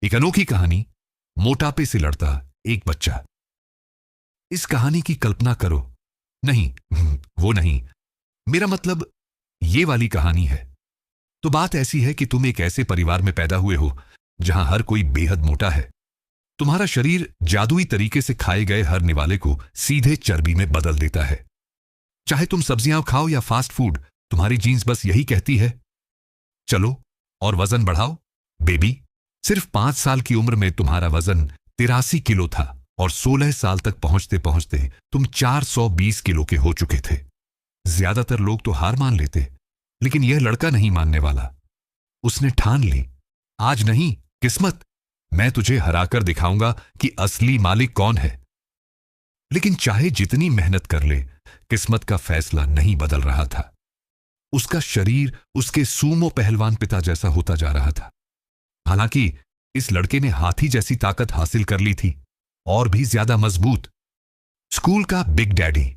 एक अनोखी कहानी, मोटापे से लड़ता एक बच्चा। इस कहानी की कल्पना करो। नहीं, वो नहीं, मेरा मतलब ये वाली कहानी है। तो बात ऐसी है कि तुम एक ऐसे परिवार में पैदा हुए हो जहां हर कोई बेहद मोटा है। तुम्हारा शरीर जादुई तरीके से खाए गए हर निवाले को सीधे चर्बी में बदल देता है। चाहे तुम सब्जियां खाओ या फास्ट फूड, तुम्हारी जीन्स बस यही कहती है, चलो और वजन बढ़ाओ बेबी। सिर्फ 5 साल की उम्र में तुम्हारा वजन 83 किलो था और 16 साल तक पहुंचते पहुंचते तुम 420 किलो के हो चुके थे। ज्यादातर लोग तो हार मान लेते, लेकिन यह लड़का नहीं मानने वाला। उसने ठान ली, आज नहीं, किस्मत, मैं तुझे हराकर दिखाऊंगा कि असली मालिक कौन है। लेकिन चाहे जितनी मेहनत कर ले, किस्मत का फैसला नहीं बदल रहा था। उसका शरीर उसके सूमो पहलवान पिता जैसा होता जा रहा था। हालांकि इस लड़के ने हाथी जैसी ताकत हासिल कर ली थी, और भी ज्यादा मजबूत। स्कूल का बिग डैडी।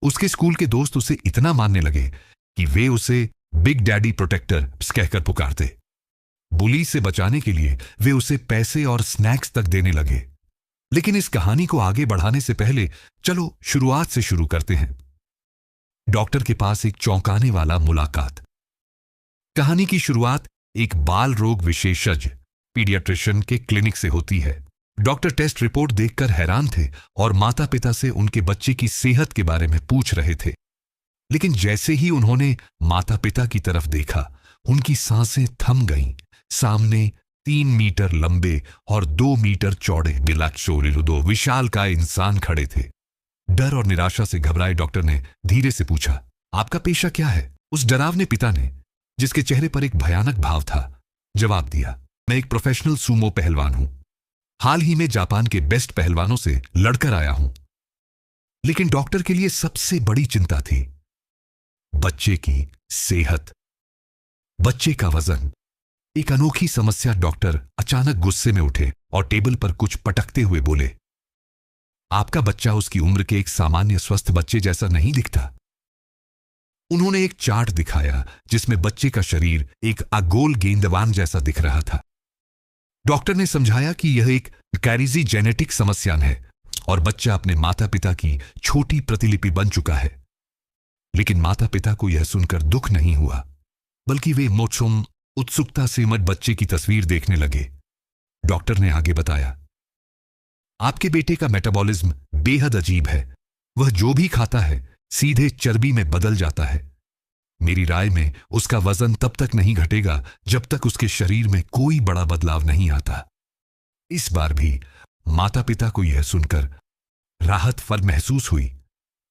उसके स्कूल के दोस्त उसे इतना मानने लगे कि वे उसे बिग डैडी प्रोटेक्टर कहकर पुकारते। बुली से बचाने के लिए वे उसे पैसे और स्नैक्स तक देने लगे। लेकिन इस कहानी को आगे बढ़ाने से पहले चलो शुरुआत से शुरू करते हैं। डॉक्टर के पास एक चौंकाने वाला मुलाकात। कहानी की शुरुआत एक बाल रोग विशेषज्ञ पीडियाट्रिशियन के क्लिनिक से होती है। डॉक्टर टेस्ट रिपोर्ट देखकर हैरान थे और माता पिता से उनके बच्चे की सेहत के बारे में पूछ रहे थे। लेकिन जैसे ही उन्होंने माता पिता की तरफ देखा, उनकी सांसें थम गईं। सामने 3 मीटर लंबे और 2 मीटर चौड़े बिलाक्षोरिलुदो विशालकाय इंसान खड़े थे। डर और निराशा से घबराए डॉक्टर ने धीरे से पूछा, आपका पेशा क्या है? उस डरावने पिता ने, जिसके चेहरे पर एक भयानक भाव था, जवाब दिया, मैं एक प्रोफेशनल सूमो पहलवान हूं। हाल ही में जापान के बेस्ट पहलवानों से लड़कर आया हूं। लेकिन डॉक्टर के लिए सबसे बड़ी चिंता थी बच्चे की सेहत, बच्चे का वजन। एक अनोखी समस्या। डॉक्टर अचानक गुस्से में उठे और टेबल पर कुछ पटकते हुए बोले, आपका बच्चा उसकी उम्र के एक सामान्य स्वस्थ बच्चे जैसा नहीं दिखता। उन्होंने एक चार्ट दिखाया जिसमें बच्चे का शरीर एक अगोल गेंदबान जैसा दिख रहा था। डॉक्टर ने समझाया कि यह एक कैरिजी जेनेटिक समस्या है और बच्चा अपने माता पिता की छोटी प्रतिलिपि बन चुका है। लेकिन माता पिता को यह सुनकर दुख नहीं हुआ, बल्कि वे मोचुम उत्सुकता से मत बच्चे की तस्वीर देखने लगे। डॉक्टर ने आगे बताया, आपके बेटे का मेटाबॉलिज्म बेहद अजीब है। वह जो भी खाता है सीधे चर्बी में बदल जाता है। मेरी राय में उसका वजन तब तक नहीं घटेगा जब तक उसके शरीर में कोई बड़ा बदलाव नहीं आता। इस बार भी माता पिता को यह सुनकर राहत फल महसूस हुई।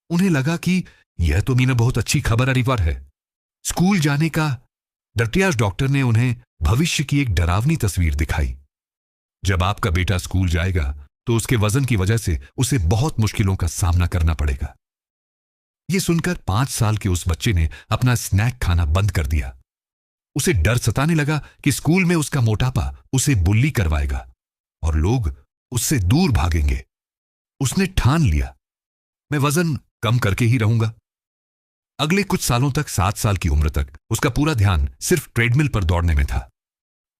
उन्हें लगा कि यह तो मीना बहुत अच्छी खबर अनिवार्य है। स्कूल जाने का डटियाज डॉक्टर ने उन्हें भविष्य की एक डरावनी तस्वीर दिखाई। जब आपका बेटा स्कूल जाएगा तो उसके वजन की वजह से उसे बहुत मुश्किलों का सामना करना पड़ेगा। यह सुनकर 5 साल के उस बच्चे ने अपना स्नैक खाना बंद कर दिया। उसे डर सताने लगा कि स्कूल में उसका मोटापा उसे बुल्ली करवाएगा और लोग उससे दूर भागेंगे। उसने ठान लिया, मैं वजन कम करके ही रहूंगा। अगले कुछ सालों तक, 7 साल की उम्र तक, उसका पूरा ध्यान सिर्फ ट्रेडमिल पर दौड़ने में था।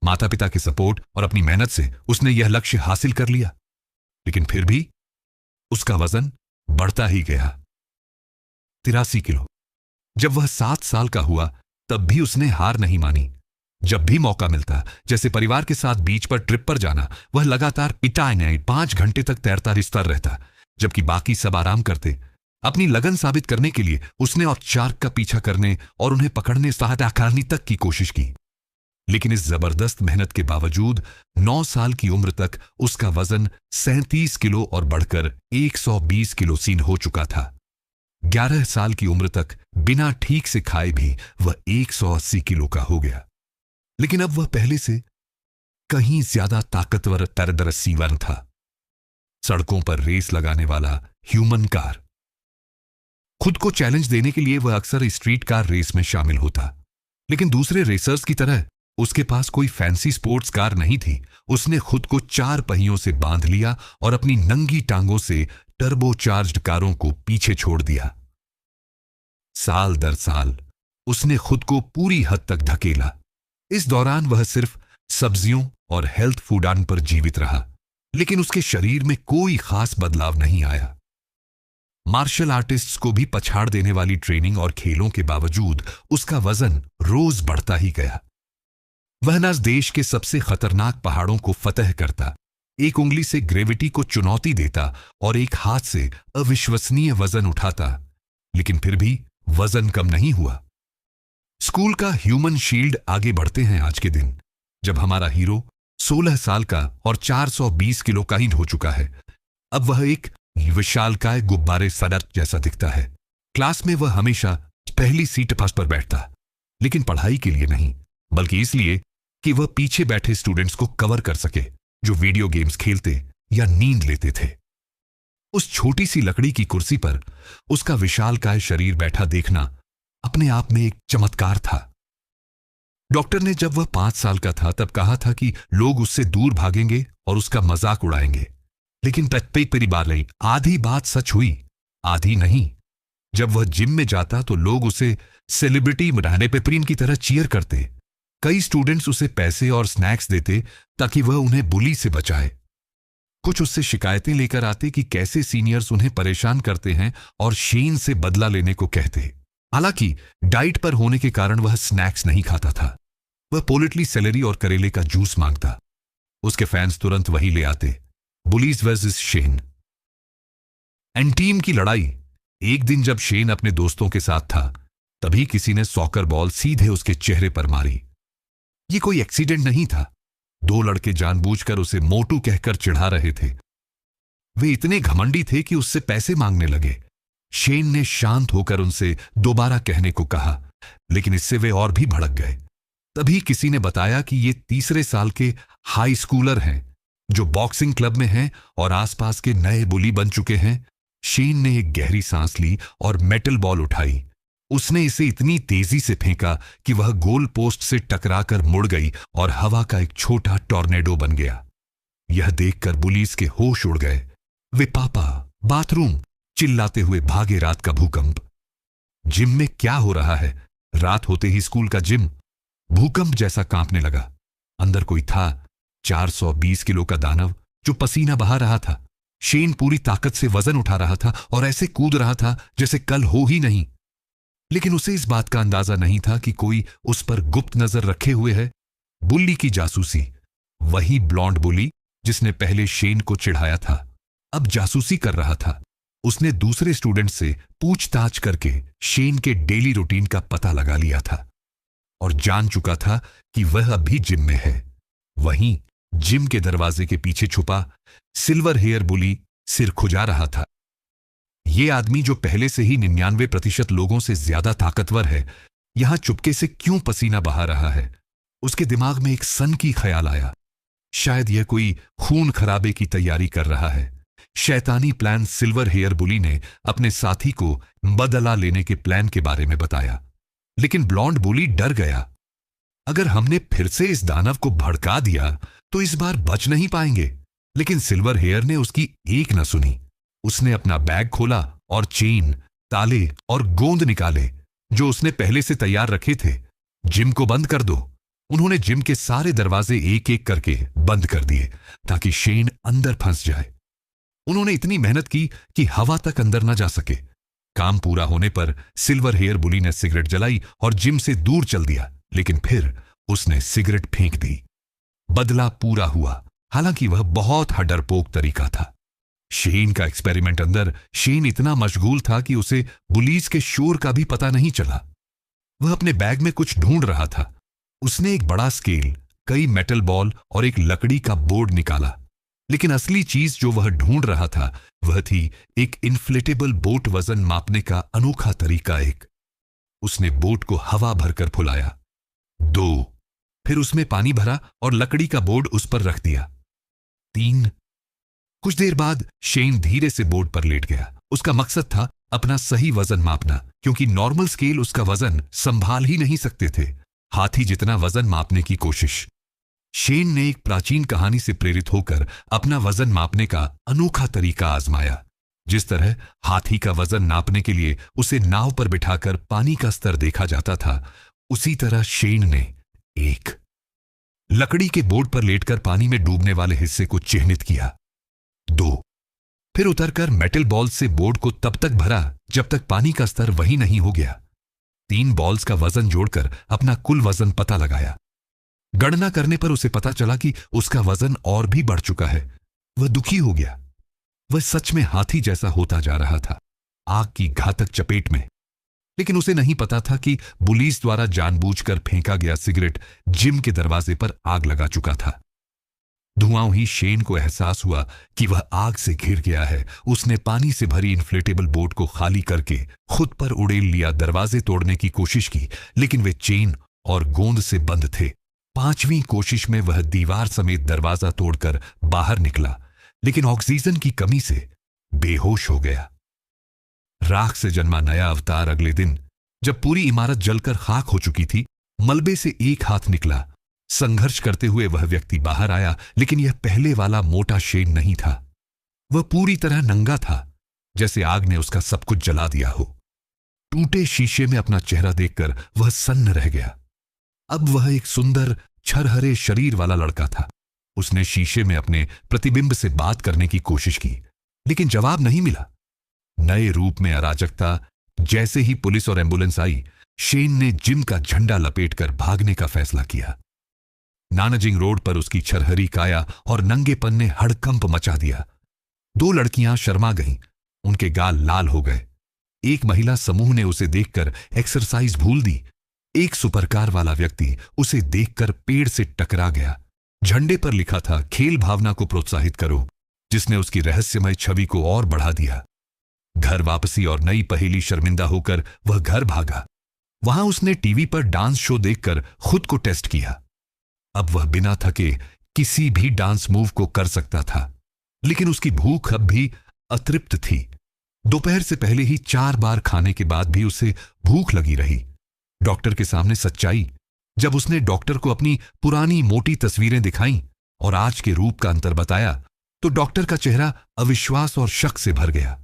माता पिता के सपोर्ट और अपनी मेहनत से उसने यह लक्ष्य हासिल कर लिया। लेकिन फिर भी उसका वजन बढ़ता ही गया। 83 किलो। जब वह 7 साल का हुआ तब भी उसने हार नहीं मानी। जब भी मौका मिलता, जैसे परिवार के साथ बीच पर ट्रिप पर जाना, वह लगातार पिटाई 5 घंटे तक तैरता रिश्ता रहता, जबकि बाकी सब आराम करते। अपनी लगन साबित करने के लिए उसने और शार्क का पीछा करने और उन्हें पकड़ने सहायता करने तक की कोशिश की। लेकिन इस जबरदस्त मेहनत के बावजूद 9 साल की उम्र तक उसका वजन 37 किलो और बढ़कर 120 किलो सीन हो चुका था। 11 साल की उम्र तक बिना ठीक से खाए भी वह 180 किलो का हो गया। लेकिन अब वह पहले से कहीं ज्यादा ताकतवर तरदरसीवन था। सड़कों पर रेस लगाने वाला ह्यूमन कार। खुद को चैलेंज देने के लिए वह अक्सर स्ट्रीट कार रेस में शामिल होता। लेकिन दूसरे रेसर्स की तरह उसके पास कोई फैंसी स्पोर्ट्स कार नहीं थी। उसने खुद को 4 पहियों से बांध लिया और अपनी नंगी टांगों से टर्बोचार्ज्ड कारों को पीछे छोड़ दिया। साल दर साल उसने खुद को पूरी हद तक धकेला। इस दौरान वह सिर्फ सब्जियों और हेल्थ फूडान पर जीवित रहा, लेकिन उसके शरीर में कोई खास बदलाव नहीं आया। मार्शल आर्टिस्ट्स को भी पछाड़ देने वाली ट्रेनिंग और खेलों के बावजूद उसका वजन रोज बढ़ता ही गया। वह न देश के सबसे खतरनाक पहाड़ों को फतह करता, एक उंगली से ग्रेविटी को चुनौती देता और एक हाथ से अविश्वसनीय वजन उठाता, लेकिन फिर भी वजन कम नहीं हुआ। स्कूल का ह्यूमन शील्ड आगे बढ़ते हैं आज के दिन, जब हमारा हीरो 16 साल का और 420 किलो का ही हो चुका है। अब वह एक विशालकाय गुब्बारे सदर जैसा दिखता है। क्लास में वह हमेशा पहली सीट पर बैठता, लेकिन पढ़ाई के लिए नहीं, बल्कि इसलिए कि वह पीछे बैठे स्टूडेंट्स को कवर कर सके जो वीडियो गेम्स खेलते या नींद लेते थे। उस छोटी सी लकड़ी की कुर्सी पर उसका विशालकाय शरीर बैठा देखना अपने आप में एक चमत्कार था। डॉक्टर ने जब वह 5 साल का था तब कहा था कि लोग उससे दूर भागेंगे और उसका मजाक उड़ाएंगे, लेकिन परी बार नहीं, आधी बात सच हुई, आधी नहीं। जब वह जिम में जाता तो लोग उसे सेलिब्रिटी रहने पेपरीन की तरह चीयर करते। कई स्टूडेंट्स उसे पैसे और स्नैक्स देते ताकि वह उन्हें बुली से बचाए। कुछ उससे शिकायतें लेकर आते कि कैसे सीनियर्स उन्हें परेशान करते हैं और शेन से बदला लेने को कहते। हालांकि डाइट पर होने के कारण वह स्नैक्स नहीं खाता था। वह पोलिटली सेलेरी और करेले का जूस मांगता। उसके फैंस तुरंत वही ले आते। Bullies versus Shane. And team की लड़ाई। एक दिन जब शेन अपने दोस्तों के साथ था, तभी किसी ने सॉकर बॉल सीधे उसके चेहरे पर मारी। ये कोई एक्सीडेंट नहीं था। 2 लड़के जानबूझकर उसे मोटू कहकर चिढ़ा रहे थे। वे इतने घमंडी थे कि उससे पैसे मांगने लगे। शेन ने शांत होकर उनसे दोबारा कहने को कहा, लेकिन इससे वे और भी भड़क गए। तभी किसी ने बताया कि ये 3रे साल के हाई स्कूलर हैं जो बॉक्सिंग क्लब में हैं और आसपास के नए बुली बन चुके हैं। शेन ने एक गहरी सांस ली और मेटल बॉल उठाई। उसने इसे इतनी तेजी से फेंका कि वह गोल पोस्ट से टकराकर मुड़ गई और हवा का एक छोटा टॉर्नेडो बन गया। यह देखकर बुलीज के होश उड़ गए। वे पापा, बाथरूम चिल्लाते हुए भागे। रात का भूकंप। जिम में क्या हो रहा है? रात होते ही स्कूल का जिम भूकंप जैसा कांपने लगा। अंदर कोई था, 420 किलो का दानव जो पसीना बहा रहा था। शेन पूरी ताकत से वजन उठा रहा था और ऐसे कूद रहा था जैसे कल हो ही नहीं। लेकिन उसे इस बात का अंदाजा नहीं था कि कोई उस पर गुप्त नजर रखे हुए है। बुल्ली की जासूसी। वही ब्लॉन्ड बुली जिसने पहले शेन को चिढ़ाया था, अब जासूसी कर रहा था। उसने दूसरे स्टूडेंट से पूछताछ करके शेन के डेली रूटीन का पता लगा लिया था और जान चुका था कि वह अभी जिम में है। वहीं जिम के दरवाजे के पीछे छुपा सिल्वर हेयर बुली सिर खुजा रहा था। यह आदमी जो पहले से ही 99% लोगों से ज्यादा ताकतवर है, यहां चुपके से क्यों पसीना बहा रहा है? उसके दिमाग में एक सनकी ख्याल आया। शायद यह कोई खून खराबे की तैयारी कर रहा है। शैतानी प्लान सिल्वर हेयर बुली ने अपने साथी को बदला लेने के प्लान के बारे में बताया, लेकिन ब्लॉन्ड बुली डर गया। अगर हमने फिर से इस दानव को भड़का दिया तो इस बार बच नहीं पाएंगे। लेकिन सिल्वर हेयर ने उसकी एक न सुनी। उसने अपना बैग खोला और चेन, ताले और गोंद निकाले जो उसने पहले से तैयार रखे थे। जिम को बंद कर दो। उन्होंने जिम के सारे दरवाजे एक एक करके बंद कर दिए ताकि शेन अंदर फंस जाए। उन्होंने इतनी मेहनत की कि हवा तक अंदर न जा सके। काम पूरा होने पर सिल्वर हेयर बुली ने सिगरेट जलाई और जिम से दूर चल दिया, लेकिन फिर उसने सिगरेट फेंक दी। बदला पूरा हुआ, हालांकि वह बहुत डरपोक तरीका था। शेन का एक्सपेरिमेंट अंदर शेन इतना मशगूल था कि उसे बुलीज के शोर का भी पता नहीं चला। वह अपने बैग में कुछ ढूंढ रहा था। उसने एक बड़ा स्केल, कई मेटल बॉल और एक लकड़ी का बोर्ड निकाला, लेकिन असली चीज जो वह ढूंढ रहा था वह थी एक इन्फ्लेटेबल बोट वजन मापने का अनोखा तरीका। उसने बोट को हवा भरकर फुलाया। 2, फिर उसमें पानी भरा और लकड़ी का बोर्ड उस पर रख दिया। 3। कुछ देर बाद शेन धीरे से बोर्ड पर लेट गया। उसका मकसद था अपना सही वजन मापना, क्योंकि नॉर्मल स्केल उसका वजन संभाल ही नहीं सकते थे। हाथी जितना वजन मापने की कोशिश। शेन ने एक प्राचीन कहानी से प्रेरित होकर अपना वजन मापने का अनोखा तरीका आजमाया। जिस तरह हाथी का वजन नापने के लिए उसे नाव पर बिठाकर पानी का स्तर देखा जाता था, उसी तरह शेन ने 1, लकड़ी के बोर्ड पर लेटकर पानी में डूबने वाले हिस्से को चिह्नित किया। 2। फिर उतरकर मेटल बॉल से बोर्ड को तब तक भरा जब तक पानी का स्तर वही नहीं हो गया। 3 बॉल्स का वजन जोड़कर अपना कुल वजन पता लगाया। गणना करने पर उसे पता चला कि उसका वजन और भी बढ़ चुका है। वह दुखी हो गया। वह सच में हाथी जैसा होता जा रहा था, आग की घातक चपेट में। लेकिन उसे नहीं पता था कि पुलिस द्वारा जानबूझकर फेंका गया सिगरेट जिम के दरवाजे पर आग लगा चुका था। धुआं ही शेन को एहसास हुआ कि वह आग से घिर गया है। उसने पानी से भरी इन्फ्लेटेबल बोट को खाली करके खुद पर उड़ेल लिया। दरवाजे तोड़ने की कोशिश की, लेकिन वे चेन और गोंद से बंद थे। 5वीं कोशिश में वह दीवार समेत दरवाजा तोड़कर बाहर निकला, लेकिन ऑक्सीजन की कमी से बेहोश हो गया। राख से जन्मा नया अवतार अगले दिन, जब पूरी इमारत जलकर खाक हो चुकी थी, मलबे से एक हाथ निकला। संघर्ष करते हुए वह व्यक्ति बाहर आया, लेकिन यह पहले वाला मोटा शेन नहीं था। वह पूरी तरह नंगा था, जैसे आग ने उसका सब कुछ जला दिया हो। टूटे शीशे में अपना चेहरा देखकर वह सन्न रह गया। अब वह एक सुंदर छरहरे शरीर वाला लड़का था। उसने शीशे में अपने प्रतिबिंब से बात करने की कोशिश की, लेकिन जवाब नहीं मिला। नए रूप में अराजकता। जैसे ही पुलिस और एम्बुलेंस आई, शेन ने जिम का झंडा लपेटकर भागने का फैसला किया। नानाजिंग रोड पर उसकी छरहरी काया और नंगेपन ने हड़कंप मचा दिया। 2 लड़कियां शर्मा गईं, उनके गाल लाल हो गए। एक महिला समूह ने उसे देखकर एक्सरसाइज भूल दी। एक सुपरकार वाला व्यक्ति उसे देखकर पेड़ से टकरा गया। झंडे पर लिखा था, खेल भावना को प्रोत्साहित करो, जिसने उसकी रहस्यमय छवि को और बढ़ा दिया। घर वापसी और नई पहेली शर्मिंदा होकर वह घर भागा। वहां उसने टीवी पर डांस शो देखकर खुद को टेस्ट किया। अब वह बिना थके किसी भी डांस मूव को कर सकता था, लेकिन उसकी भूख अब भी अतृप्त थी। दोपहर से पहले ही 4 बार खाने के बाद भी उसे भूख लगी रही। डॉक्टर के सामने सच्चाई। जब उसने डॉक्टर को अपनी पुरानी मोटी तस्वीरें दिखाईं और आज के रूप का अंतर बताया, तो डॉक्टर का चेहरा अविश्वास और शक से भर गया।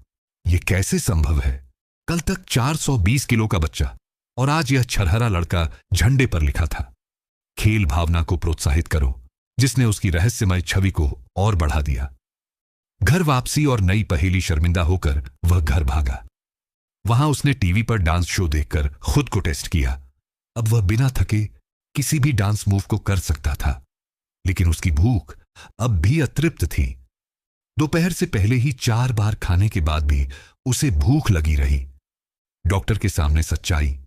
यह कैसे संभव है? कल तक 420 किलो का बच्चा, और आज यह छरहरा लड़का। झंडे पर लिखा था, खेल भावना को प्रोत्साहित करो, जिसने उसकी रहस्यमय छवि को और बढ़ा दिया। घर वापसी और नई पहेली शर्मिंदा होकर वह घर भागा। वहां उसने टीवी पर डांस शो देखकर खुद को टेस्ट किया। अब वह बिना थके किसी भी डांस मूव को कर सकता था, लेकिन उसकी भूख अब भी अतृप्त थी। दोपहर से पहले ही 4 बार खाने के बाद भी उसे भूख लगी रही। डॉक्टर के सामने सच्चाई।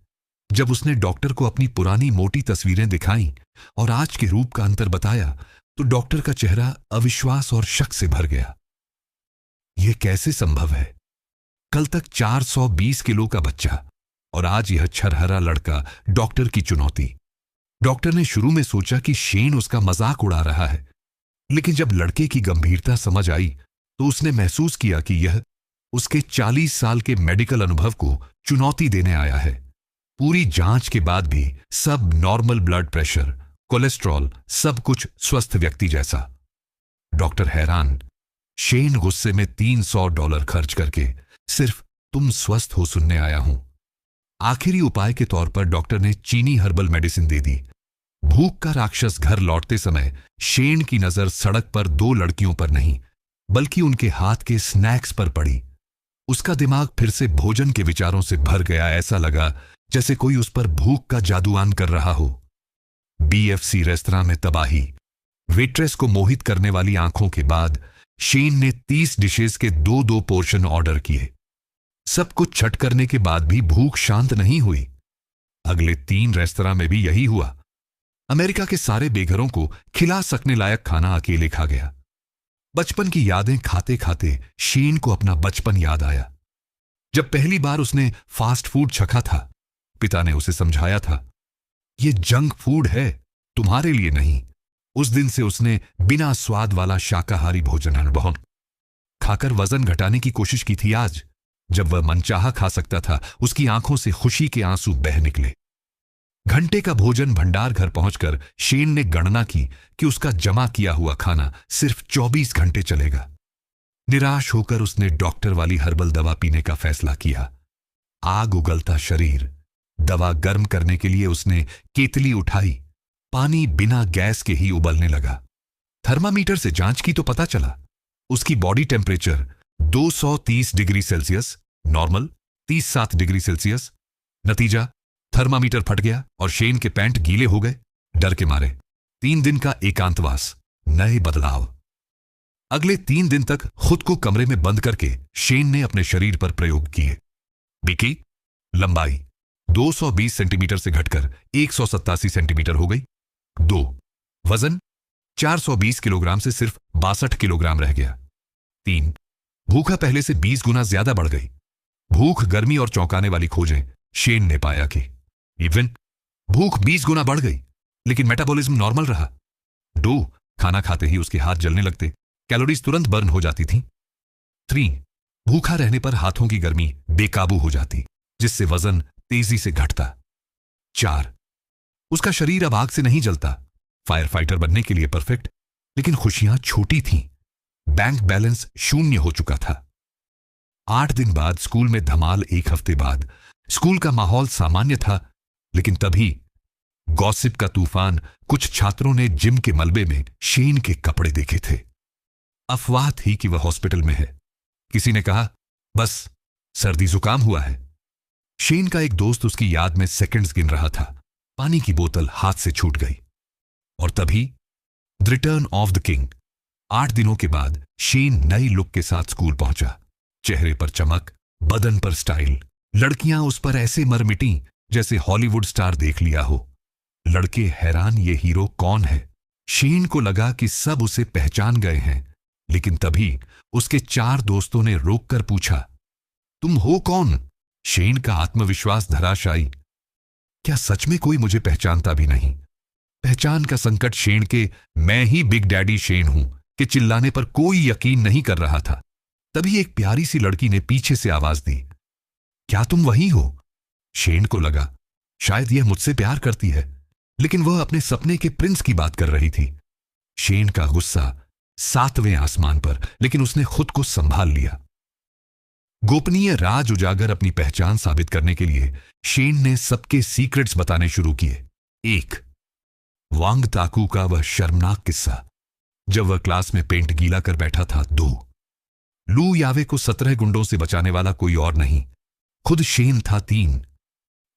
जब उसने डॉक्टर को अपनी पुरानी मोटी तस्वीरें दिखाईं और आज के रूप का अंतर बताया, तो डॉक्टर का चेहरा अविश्वास और शक से भर गया। यह कैसे संभव है? कल तक 420 किलो का बच्चा और आज यह छरहरा लड़का। डॉक्टर की चुनौती। डॉक्टर ने शुरू में सोचा कि शेन उसका मजाक उड़ा रहा है, लेकिन जब लड़के की गंभीरता समझ आई, तो उसने महसूस किया कि यह उसके 40 साल के मेडिकल अनुभव को चुनौती देने आया है। पूरी जांच के बाद भी सब नॉर्मल, ब्लड प्रेशर, कोलेस्ट्रॉल, सब कुछ स्वस्थ व्यक्ति जैसा। डॉक्टर हैरान। शेन गुस्से में $300 खर्च करके सिर्फ तुम स्वस्थ हो सुनने आया हूं। आखिरी उपाय के तौर पर डॉक्टर ने चीनी हर्बल मेडिसिन दे दी। भूख का राक्षस घर लौटते समय शेन की नजर सड़क पर 2 लड़कियों पर नहीं, बल्कि उनके हाथ के स्नैक्स पर पड़ी। उसका दिमाग फिर से भोजन के विचारों से भर गया। ऐसा लगा जैसे कोई उस पर भूख का जादुआन कर रहा हो। BFC रेस्तरां में तबाही। वेट्रेस को मोहित करने वाली आंखों के बाद शेन ने 30 डिशेस के 2-2 पोर्शन ऑर्डर किए। सब कुछ छट करने के बाद भी भूख शांत नहीं हुई। अगले 3 रेस्तरां में भी यही हुआ। अमेरिका के सारे बेघरों को खिला सकने लायक खाना अकेले खा गया। बचपन की यादें खाते खाते शेन को अपना बचपन याद आया। जब पहली बार उसने फास्ट फूड चखा था, पिता ने उसे समझाया था, यह जंक फूड है, तुम्हारे लिए नहीं। उस दिन से उसने बिना स्वाद वाला शाकाहारी भोजन अनुभव खाकर वजन घटाने की कोशिश की थी। आज जब वह मनचाहा खा सकता था, उसकी आंखों से खुशी के आंसू बह निकले। घंटे का भोजन भंडार घर पहुंचकर शेन ने गणना की कि उसका जमा किया हुआ खाना सिर्फ 24 घंटे चलेगा। निराश होकर उसने डॉक्टर वाली हर्बल दवा पीने का फैसला किया। आग उगलता शरीर। दवा गर्म करने के लिए उसने केतली उठाई। पानी बिना गैस के ही उबलने लगा। थर्मामीटर से जांच की तो पता चला उसकी body temperature 230 degree Celsius, normal 37 degree Celsius. नतीजा, थर्मामीटर फट गया और शेन के पैंट गीले हो गए। डर के मारे 3 दिन का एकांतवास, नए बदलाव। अगले 3 दिन तक खुद को कमरे में बंद करके शेन ने अपने शरीर पर प्रयोग किए। बिकी, लंबाई 220 सेंटीमीटर से घटकर 187 सेंटीमीटर हो गई। 2, वजन 420 किलोग्राम से सिर्फ 62 किलोग्राम रह गया। 3, भूखा पहले से 20 गुना ज्यादा बढ़ गई। भूख, गर्मी और चौंकाने वाली खोजें शेन ने पाया कि इवन भूख 20 गुना बढ़ गई लेकिन मेटाबॉलिज्म नॉर्मल रहा। 2, खाना खाते ही उसके हाथ जलने लगते, कैलोरीज तुरंत बर्न हो जाती थी। 3, भूखा रहने पर हाथों की गर्मी बेकाबू हो जाती जिससे वजन तेजी से घटता। 4, उसका शरीर अब आग से नहीं जलता, फायर फाइटर बनने के लिए परफेक्ट, लेकिन खुशियां छोटी थीं। बैंक बैलेंस शून्य हो चुका था। 8 दिन बाद स्कूल में धमाल। 1 हफ्ते बाद स्कूल का माहौल सामान्य था, लेकिन तभी गॉसिप का तूफान। कुछ छात्रों ने जिम के मलबे में शेन के कपड़े देखे थे। अफवाह थी कि वह हॉस्पिटल में है। किसी ने कहा, बस सर्दी जुकाम हुआ है। शेन का एक दोस्त उसकी याद में सेकंड्स गिन रहा था। पानी की बोतल हाथ से छूट गई और तभी the return of the king. 8 दिनों के बाद शेन नई लुक के साथ स्कूल पहुंचा। चेहरे पर चमक, बदन पर स्टाइल। लड़कियां उस पर ऐसे मरमिटी जैसे हॉलीवुड स्टार देख लिया हो। लड़के हैरान, ये हीरो कौन है। शेन को लगा कि सब उसे पहचान गए हैं, लेकिन तभी उसके 4 दोस्तों ने रोककर पूछा, तुम हो कौन। शेन का आत्मविश्वास धराशायी। क्या सच में कोई मुझे पहचानता भी नहीं। पहचान का संकट शेन के मैं ही बिग डैडी शेन हूं कि चिल्लाने पर कोई यकीन नहीं कर रहा था। तभी एक प्यारी सी लड़की ने पीछे से आवाज दी, क्या तुम वही हो। शेन को लगा शायद यह मुझसे प्यार करती है, लेकिन वह अपने सपने के प्रिंस की बात कर रही थी। शेन का गुस्सा 7वें आसमान पर, लेकिन उसने खुद को संभाल लिया। गोपनीय राज उजागर अपनी पहचान साबित करने के लिए शेन ने सबके सीक्रेट्स बताने शुरू किए। 1, वांग ताकू का वह शर्मनाक किस्सा जब वह क्लास में पेंट गीला कर बैठा था। 2, लू यावे को 17 गुंडों से बचाने वाला कोई और नहीं, खुद शेन था। 3,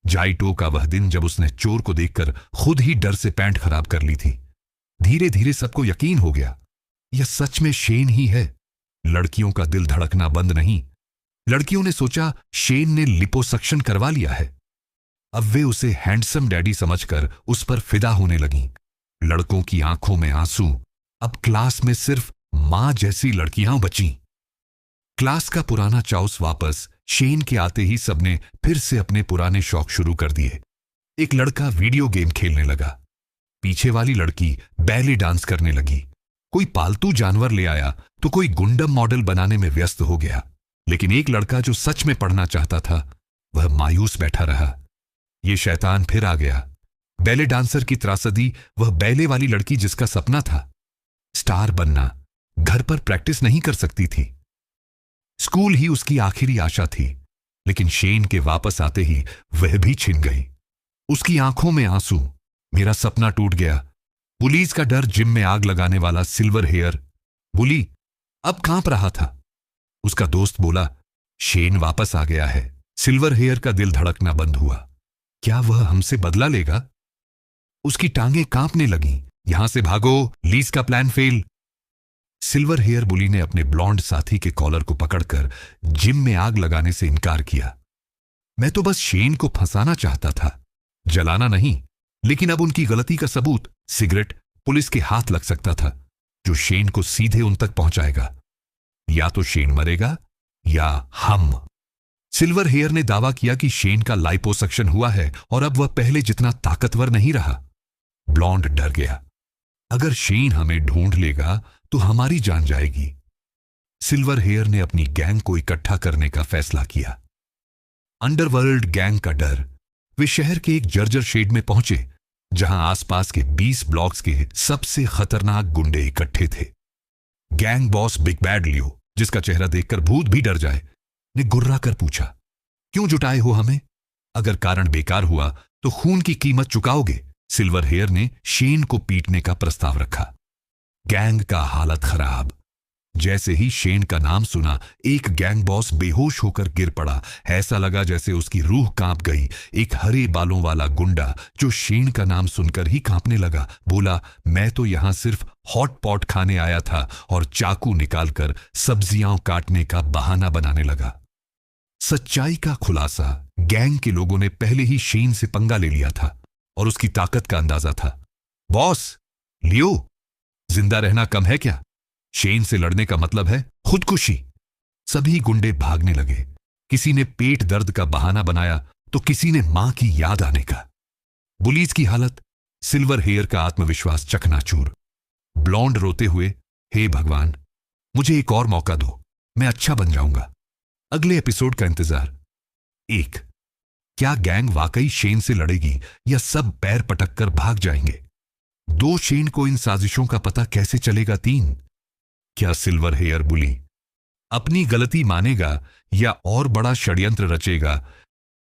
जाइटो का वह दिन जब उसने चोर को देखकर खुद ही डर से पैंट खराब कर ली थी। धीरे धीरे सबको यकीन हो गया, यह सच में शेन ही है। लड़कियों का दिल धड़कना बंद नहीं। लड़कियों ने सोचा शेन ने लिपोसक्शन करवा लिया है। अब वे उसे हैंडसम डैडी समझकर उस पर फिदा होने लगीं। लड़कों की आंखों में आंसू। अब क्लास में सिर्फ मां जैसी लड़कियां बचीं। क्लास का पुराना चाउस वापस। शेन के आते ही सबने फिर से अपने पुराने शौक शुरू कर दिए। एक लड़का वीडियो गेम खेलने लगा, पीछे वाली लड़की बैले डांस करने लगी, कोई पालतू जानवर ले आया तो कोई गुंडम मॉडल बनाने में व्यस्त हो गया। लेकिन एक लड़का जो सच में पढ़ना चाहता था वह मायूस बैठा रहा। ये शैतान फिर आ गया। बैले डांसर की त्रासदी, वह बैले वाली लड़की जिसका सपना था स्टार बनना, घर पर प्रैक्टिस नहीं कर सकती थी। स्कूल ही उसकी आखिरी आशा थी, लेकिन शेन के वापस आते ही वह भी छिन गई। उसकी आंखों में आंसू। मेरा सपना टूट गया। पुलिस का डर, जिम में आग लगाने वाला सिल्वर हेयर बुली अब कांप रहा था। उसका दोस्त बोला, शेन वापस आ गया है। सिल्वर हेयर का दिल धड़कना बंद हुआ। क्या वह हमसे बदला लेगा? उसकी टांगें कांपने लगीं। यहां से भागो, लीज का प्लान फेल। सिल्वर हेयर बुली ने अपने ब्लॉन्ड साथी के कॉलर को पकड़कर जिम में आग लगाने से इनकार किया। मैं तो बस शेन को फंसाना चाहता था, जलाना नहीं। लेकिन अब उनकी गलती का सबूत सिगरेट पुलिस के हाथ लग सकता था, जो शेन को सीधे उन तक पहुंचाएगा। या तो शेन मरेगा या हम। सिल्वर हेयर ने दावा किया कि शेन का लाइपोसक्शन हुआ है और अब वह पहले जितना ताकतवर नहीं रहा। ब्लॉन्ड डर गया, अगर शेन हमें ढूंढ लेगा तो हमारी जान जाएगी। सिल्वर हेयर ने अपनी गैंग को इकट्ठा करने का फैसला किया। अंडरवर्ल्ड गैंग का डर। वे शहर के एक जर्जर शेड में पहुंचे जहां आसपास के 20 ब्लॉक्स के सबसे खतरनाक गुंडे इकट्ठे थे। गैंग बॉस बिग बैड लियो, जिसका चेहरा देखकर भूत भी डर जाए, ने गुर्रा कर पूछा, क्यों जुटाए हो हमें? अगर कारण बेकार हुआ तो खून की कीमत चुकाओगे। सिल्वर हेयर ने शेन को पीटने का प्रस्ताव रखा। गैंग का हालत खराब। जैसे ही शेन का नाम सुना, एक गैंग बॉस बेहोश होकर गिर पड़ा। ऐसा लगा जैसे उसकी रूह कांप गई। एक हरे बालों वाला गुंडा जो शेन का नाम सुनकर ही कांपने लगा, बोला, मैं तो यहां सिर्फ हॉट पॉट खाने आया था, और चाकू निकालकर सब्जियां काटने का बहाना बनाने लगा। सच्चाई का खुलासा, गैंग के लोगों ने पहले ही शेन से पंगा ले लिया था और उसकी ताकत का अंदाजा था। बॉस, लियो, जिंदा रहना कम है क्या? शेन से लड़ने का मतलब है खुदकुशी। सभी गुंडे भागने लगे। किसी ने पेट दर्द का बहाना बनाया तो किसी ने मां की याद आने का। बुलीज की हालत, सिल्वर हेयर का आत्मविश्वास चकनाचूर। ब्लॉन्ड रोते हुए, हे भगवान, मुझे एक और मौका दो, मैं अच्छा बन जाऊंगा। अगले एपिसोड का इंतजार। 1. क्या गैंग वाकई शेन से लड़ेगी या सब पैर पटक कर भाग जाएंगे? 2. शेन को इन साजिशों का पता कैसे चलेगा? 3. क्या सिल्वर हेयर बुली अपनी गलती मानेगा या और बड़ा षड्यंत्र रचेगा